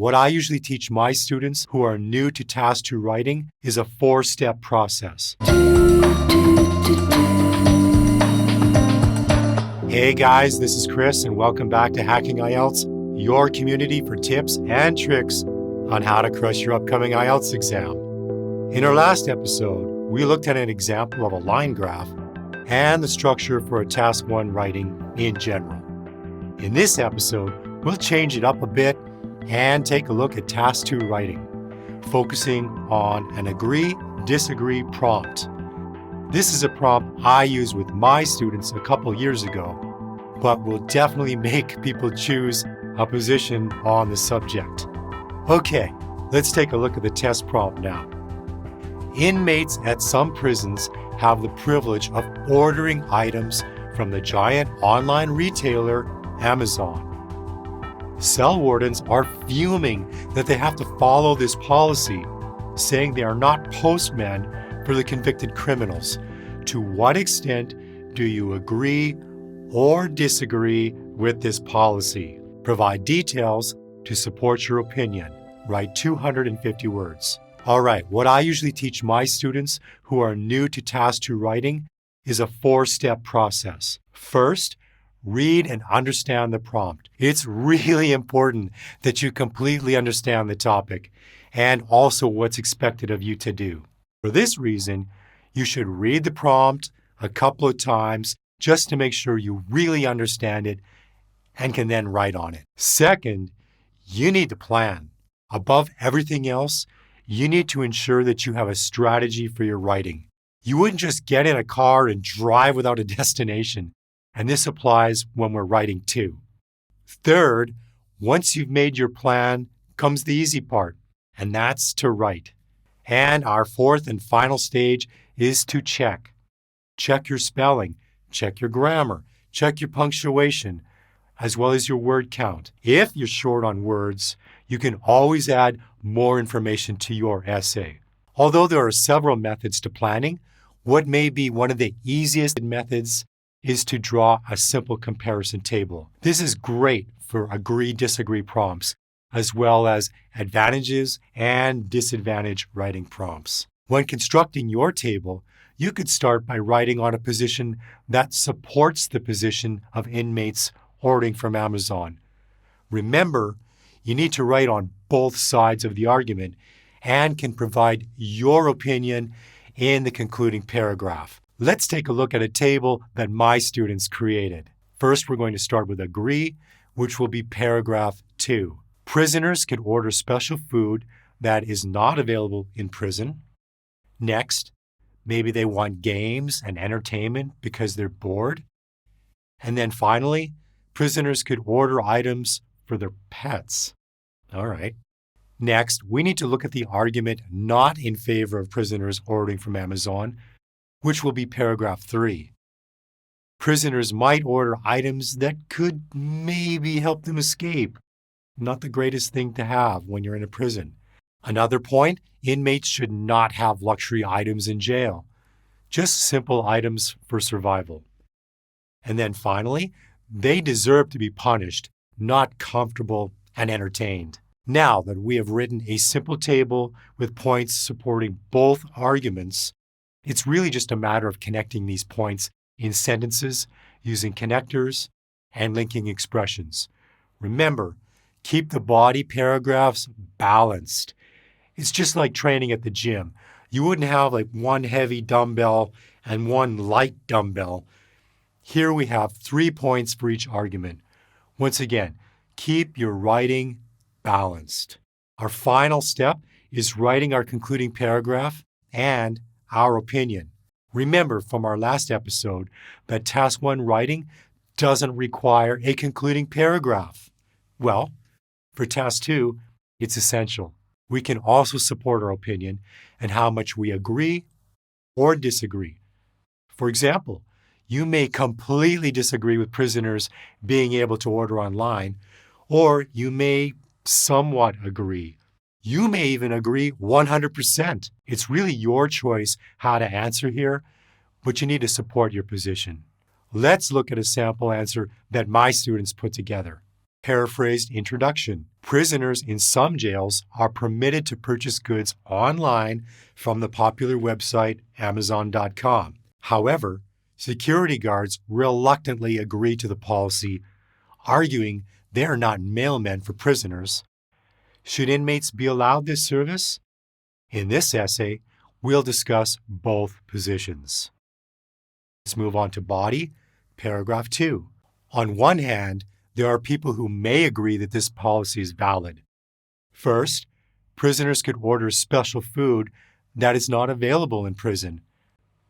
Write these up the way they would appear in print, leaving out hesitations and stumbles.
what I usually teach my students who are new to Task 2 writing is a 4-step process. Hey guys, this is Chris and welcome back to Hacking IELTS, your community for tips and tricks on how to crush your upcoming IELTS exam. In our last episode, we looked at an example of a line graph and the structure for a Task 1 writing in general. In this episode, we'll change it up a bit and take a look at Task 2 writing, focusing on an agree-disagree prompt. This is a prompt I used with my students a couple years ago, but will definitely make people choose a position on the subject. Okay, let's take a look at the test prompt now. Inmates at some prisons have the privilege of ordering items from the giant online retailer, Amazon. Cell wardens are fuming that they have to follow this policy, saying they are not postmen for the convicted criminals. To what extent do you agree or disagree with this policy? Provide details to support your opinion. Write 250 words. All right, what I usually teach my students who are new to Task 2 writing is a 4-step process. First, read and understand the prompt. It's really important that you completely understand the topic and also what's expected of you to do. For this reason, you should read the prompt a couple of times just to make sure you really understand it and can then write on it. Second, you need to plan. Above everything else, you need to ensure that you have a strategy for your writing. You wouldn't just get in a car and drive without a destination, and this applies when we're writing too. Third, once you've made your plan, comes the easy part, and that's to write. And our fourth and final stage is to check. Check your spelling, check your grammar, check your punctuation, as well as your word count. If you're short on words, you can always add more information to your essay. Although there are several methods to planning, what may be one of the easiest methods is to draw a simple comparison table. This is great for agree-disagree prompts, as well as advantages and disadvantage writing prompts. When constructing your table, you could start by writing on a position that supports the position of inmates ordering from Amazon. Remember, you need to write on both sides of the argument and can provide your opinion in the concluding paragraph. Let's take a look at a table that my students created. First, we're going to start with agree, which will be paragraph 2. Prisoners can order special food that is not available in prison. Next, maybe they want games and entertainment because they're bored. And then finally, prisoners could order items for their pets. All right. Next, we need to look at the argument not in favor of prisoners ordering from Amazon, which will be paragraph 3. Prisoners might order items that could maybe help them escape. Not the greatest thing to have when you're in a prison. Another point, inmates should not have luxury items in jail. Just simple items for survival. And then finally, they deserve to be punished, not comfortable and entertained. Now that we have written a simple table with points supporting both arguments, it's really just a matter of connecting these points in sentences using connectors and linking expressions. Remember, keep the body paragraphs balanced. It's just like training at the gym. You wouldn't have like one heavy dumbbell and one light dumbbell. Here we have 3 points for each argument. Once again, keep your writing balanced. Our final step is writing our concluding paragraph and our opinion. Remember from our last episode that Task 1 writing doesn't require a concluding paragraph. Well, for Task 2, it's essential. We can also support our opinion and how much we agree or disagree. For example, you may completely disagree with prisoners being able to order online, or you may somewhat agree. You may even agree 100%. It's really your choice how to answer here, but you need to support your position. Let's look at a sample answer that my students put together. Paraphrased introduction. Prisoners in some jails are permitted to purchase goods online from the popular website Amazon.com. However, security guards reluctantly agree to the policy, arguing they are not mailmen for prisoners. Should inmates be allowed this service? In this essay, we'll discuss both positions. Let's move on to body, paragraph 2. On one hand, there are people who may agree that this policy is valid. First, prisoners could order special food that is not available in prison.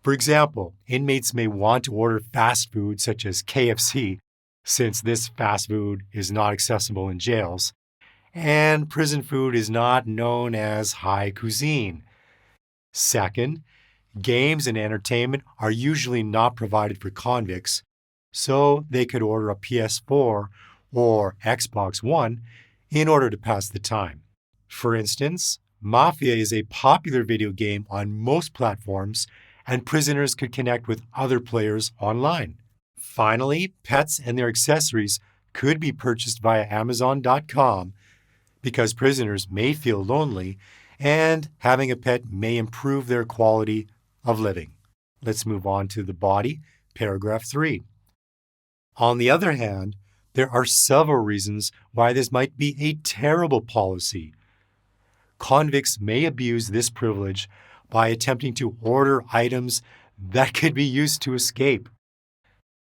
For example, inmates may want to order fast food such as KFC, since this fast food is not accessible in jails, and prison food is not known as high cuisine. Second, games and entertainment are usually not provided for convicts, so they could order a PS4 or Xbox One in order to pass the time. For instance, Mafia is a popular video game on most platforms, and prisoners could connect with other players online. Finally, pets and their accessories could be purchased via Amazon.com because prisoners may feel lonely, and having a pet may improve their quality of living. Let's move on to the body, paragraph 3. On the other hand, there are several reasons why this might be a terrible policy. Convicts may abuse this privilege by attempting to order items that could be used to escape.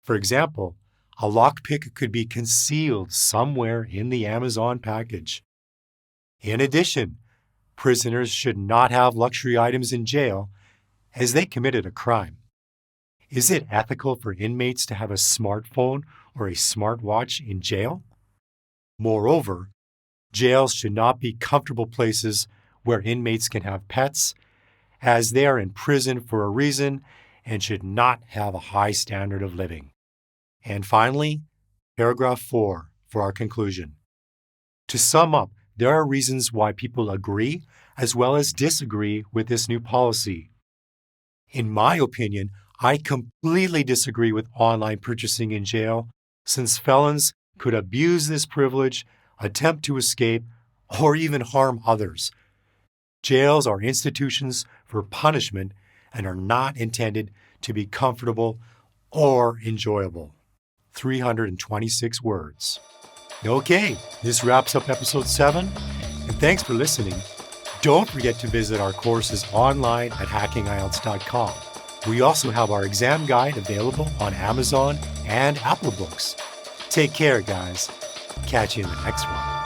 For example, a lockpick could be concealed somewhere in the Amazon package. In addition, prisoners should not have luxury items in jail as they committed a crime. Is it ethical for inmates to have a smartphone or a smartwatch in jail? Moreover, jails should not be comfortable places where inmates can have pets, as they are in prison for a reason and should not have a high standard of living. And finally, paragraph 4 for our conclusion. To sum up, there are reasons why people agree as well as disagree with this new policy. In my opinion, I completely disagree with online purchasing in jail, since felons could abuse this privilege, attempt to escape, or even harm others. Jails are institutions for punishment and are not intended to be comfortable or enjoyable. 326 words. Okay, this wraps up episode 7, and thanks for listening. Don't forget to visit our courses online at hackingielts.com. We also have our exam guide available on Amazon and Apple Books. Take care, guys. Catch you in the next one.